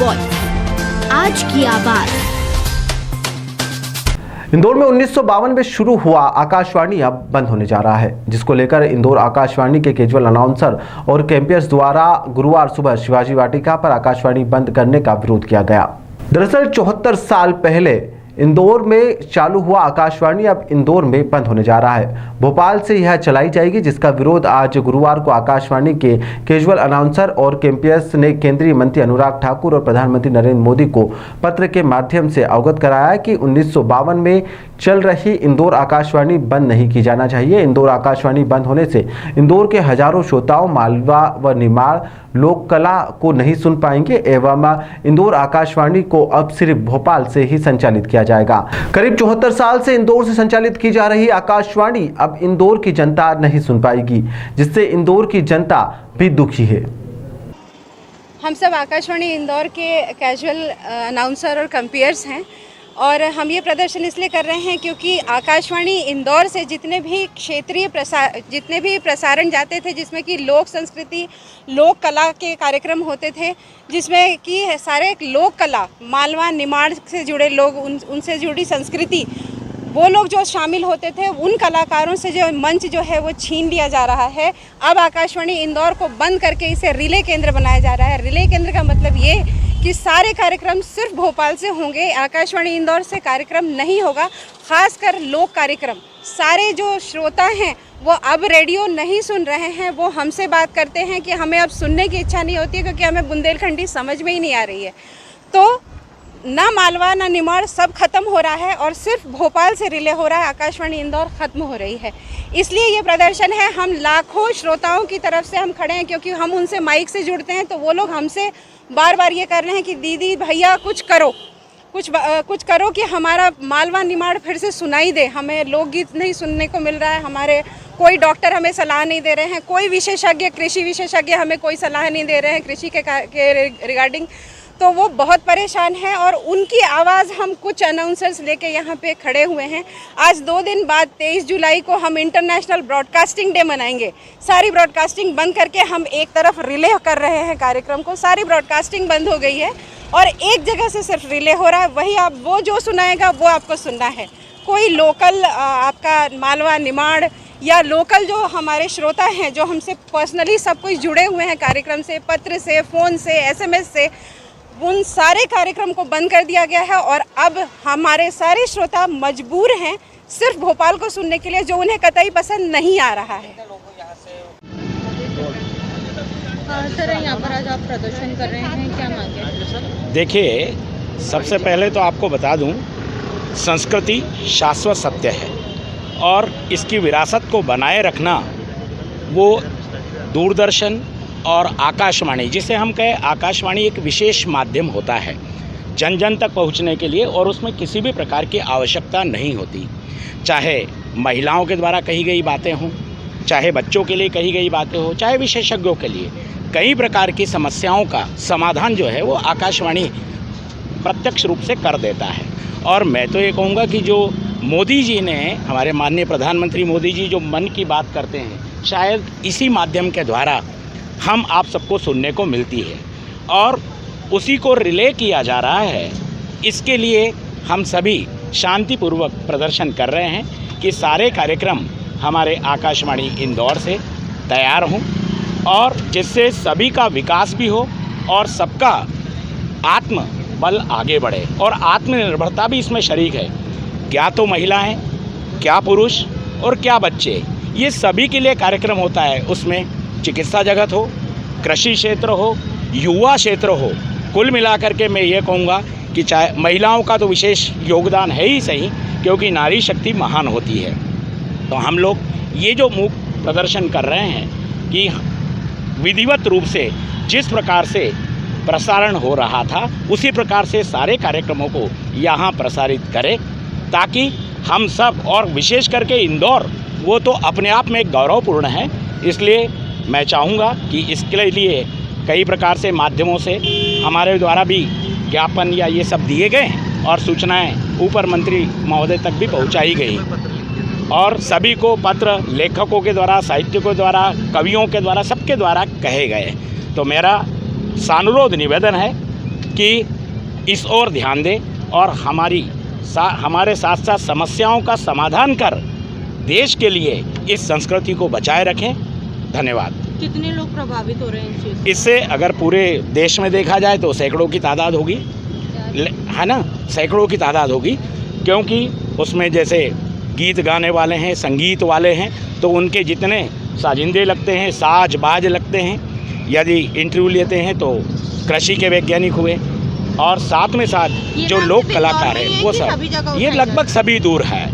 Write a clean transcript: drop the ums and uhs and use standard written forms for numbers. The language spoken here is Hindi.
वॉइस, आज की आवाज। इंदौर में 1952 में शुरू हुआ आकाशवाणी अब बंद होने जा रहा है, जिसको लेकर इंदौर आकाशवाणी के कैजुअल अनाउंसर और कैंपियर्स द्वारा गुरुवार सुबह शिवाजी वाटिका पर आकाशवाणी बंद करने का विरोध किया गया। दरअसल 74 साल पहले इंदौर में चालू हुआ आकाशवाणी अब इंदौर में बंद होने जा रहा है। भोपाल से यह चलाई जाएगी, जिसका विरोध आज गुरुवार को आकाशवाणी के कैजुअल अनाउंसर और कैंपियर्स ने केंद्रीय मंत्री अनुराग ठाकुर और प्रधानमंत्री नरेंद्र मोदी को पत्र के माध्यम से अवगत कराया कि 1952 में चल रही इंदौर आकाशवाणी बंद नहीं की जाना चाहिए। इंदौर आकाशवाणी बंद होने से इंदौर के हजारों श्रोताओं मालवा व निमाड़ लोक कला को नहीं सुन पाएंगे एवं इंदौर आकाशवाणी को अब सिर्फ भोपाल से ही संचालित किया जाएगा। करीब 74 साल से इंदौर से संचालित की जा रही आकाशवाणी अब इंदौर की जनता नहीं सुन पाएगी, जिससे इंदौर की जनता भी दुखी है। हम सब आकाशवाणी इंदौर के कैजुअल अनाउंसर और कंपेयर्स हैं और हम ये प्रदर्शन इसलिए कर रहे हैं क्योंकि आकाशवाणी इंदौर से जितने भी क्षेत्रीय प्रसारण जाते थे, जिसमें कि लोक संस्कृति लोक कला के कार्यक्रम होते थे, जिसमें कि सारे लोक कला मालवा निमाड़ से जुड़े लोग उनसे जुड़ी संस्कृति वो लोग जो शामिल होते थे, उन कलाकारों से जो मंच जो है वो छीन लिया जा रहा है। अब आकाशवाणी इंदौर को बंद करके इसे रिले केंद्र बनाया जा रहा है। रिले केंद्र का मतलब ये कि सारे कार्यक्रम सिर्फ भोपाल से होंगे, आकाशवाणी इंदौर से कार्यक्रम नहीं होगा। खासकर लोक कार्यक्रम, सारे जो श्रोता हैं वो अब रेडियो नहीं सुन रहे हैं, वो हमसे बात करते हैं कि हमें अब सुनने की इच्छा नहीं होती है क्योंकि हमें बुंदेलखंडी समझ में ही नहीं आ रही है। तो ना मालवा ना निमाड़ सब खत्म हो रहा है और सिर्फ भोपाल से रिले हो रहा है, आकाशवाणी इंदौर खत्म हो रही है। इसलिए ये प्रदर्शन है, हम लाखों श्रोताओं की तरफ से हम खड़े हैं क्योंकि हम उनसे माइक से जुड़ते हैं, तो वो लोग हमसे बार बार ये कर रहे हैं कि दीदी भैया कुछ करो, कुछ करो कि हमारा मालवा निमाड़ फिर से सुनाई दे। हमें लोकगीत नहीं सुनने को मिल रहा है, हमारे कोई डॉक्टर हमें सलाह नहीं दे रहे हैं, कोई विशेषज्ञ कृषि विशेषज्ञ हमें कोई सलाह नहीं दे रहे हैं कृषि के रिगार्डिंग। तो वो बहुत परेशान हैं और उनकी आवाज़ हम कुछ अनाउंसर्स लेके यहाँ पे खड़े हुए हैं। आज 2 दिन बाद 23 जुलाई को हम इंटरनेशनल ब्रॉडकास्टिंग डे मनाएंगे। सारी ब्रॉडकास्टिंग बंद करके हम एक तरफ रिले कर रहे हैं कार्यक्रम को, सारी ब्रॉडकास्टिंग बंद हो गई है और एक जगह से सिर्फ रिले हो रहा है। वही आप वो जो सुनाएगा वो आपको सुनना है। कोई लोकल आपका मालवा निमाड़ या लोकल जो हमारे श्रोता हैं, जो हमसे पर्सनली सब कुछ जुड़े हुए हैं कार्यक्रम से, पत्र से, फ़ोन से, SMS से, उन सारे कार्यक्रम को बंद कर दिया गया है और अब हमारे सारे श्रोता मजबूर हैं सिर्फ भोपाल को सुनने के लिए, जो उन्हें कतई पसंद नहीं आ रहा है। सर, यहाँ पर आज आप प्रदर्शन कर रहे हैं, क्या मांग है? देखिए, सबसे पहले तो आपको बता दूं, संस्कृति शाश्वत सत्य है और इसकी विरासत को बनाए रखना वो दूरदर्शन और आकाशवाणी, जिसे हम कहें आकाशवाणी, एक विशेष माध्यम होता है जन जन तक पहुंचने के लिए और उसमें किसी भी प्रकार की आवश्यकता नहीं होती। चाहे महिलाओं के द्वारा कही गई बातें हों, चाहे बच्चों के लिए कही गई बातें हो, चाहे विशेषज्ञों के लिए, कई प्रकार की समस्याओं का समाधान जो है वो आकाशवाणी प्रत्यक्ष रूप से कर देता है। और मैं तो ये कहूँगा कि जो मोदी जी ने, हमारे माननीय प्रधानमंत्री मोदी जी जो मन की बात करते हैं, शायद इसी माध्यम के द्वारा हम आप सबको सुनने को मिलती है और उसी को रिले किया जा रहा है। इसके लिए हम सभी शांतिपूर्वक प्रदर्शन कर रहे हैं कि सारे कार्यक्रम हमारे आकाशवाणी इंदौर से तैयार हों और जिससे सभी का विकास भी हो और सबका आत्मबल आगे बढ़े और आत्मनिर्भरता भी इसमें शरीक है। क्या तो महिलाएं, क्या पुरुष और क्या बच्चे, ये सभी के लिए कार्यक्रम होता है। उसमें चिकित्सा जगत हो, कृषि क्षेत्र हो, युवा क्षेत्र हो, कुल मिलाकर के मैं ये कहूँगा कि चाहे महिलाओं का तो विशेष योगदान है ही सही, क्योंकि नारी शक्ति महान होती है। तो हम लोग ये जो मूक प्रदर्शन कर रहे हैं कि विधिवत रूप से जिस प्रकार से प्रसारण हो रहा था उसी प्रकार से सारे कार्यक्रमों को यहाँ प्रसारित करें, ताकि हम सब, और विशेष करके इंदौर, वो तो अपने आप में गौरवपूर्ण है। इसलिए मैं चाहूँगा कि इसके लिए कई प्रकार से माध्यमों से हमारे द्वारा भी ज्ञापन या ये सब दिए गए और सूचनाएं ऊपर मंत्री महोदय तक भी पहुंचाई गई और सभी को पत्र लेखकों के द्वारा, साहित्यिकों के द्वारा, कवियों के द्वारा, सबके द्वारा कहे गए। तो मेरा सानुरोध निवेदन है कि इस ओर ध्यान दें और हमारे साथ साथ समस्याओं का समाधान कर देश के लिए इस संस्कृति को बचाए रखें। धन्यवाद। कितने लोग प्रभावित हो रहे हैं इस चीज़ से? इससे अगर पूरे देश में देखा जाए तो सैकड़ों की तादाद होगी, है ना, सैकड़ों की तादाद होगी, क्योंकि उसमें जैसे गीत गाने वाले हैं, संगीत वाले हैं, तो उनके जितने साजिंदे लगते हैं, साज बाज लगते हैं। यदि इंटरव्यू लेते हैं तो कृषि के वैज्ञानिक हुए और साथ में साथ जो लोक कलाकार हैं वो सब, ये लगभग सभी दूर है।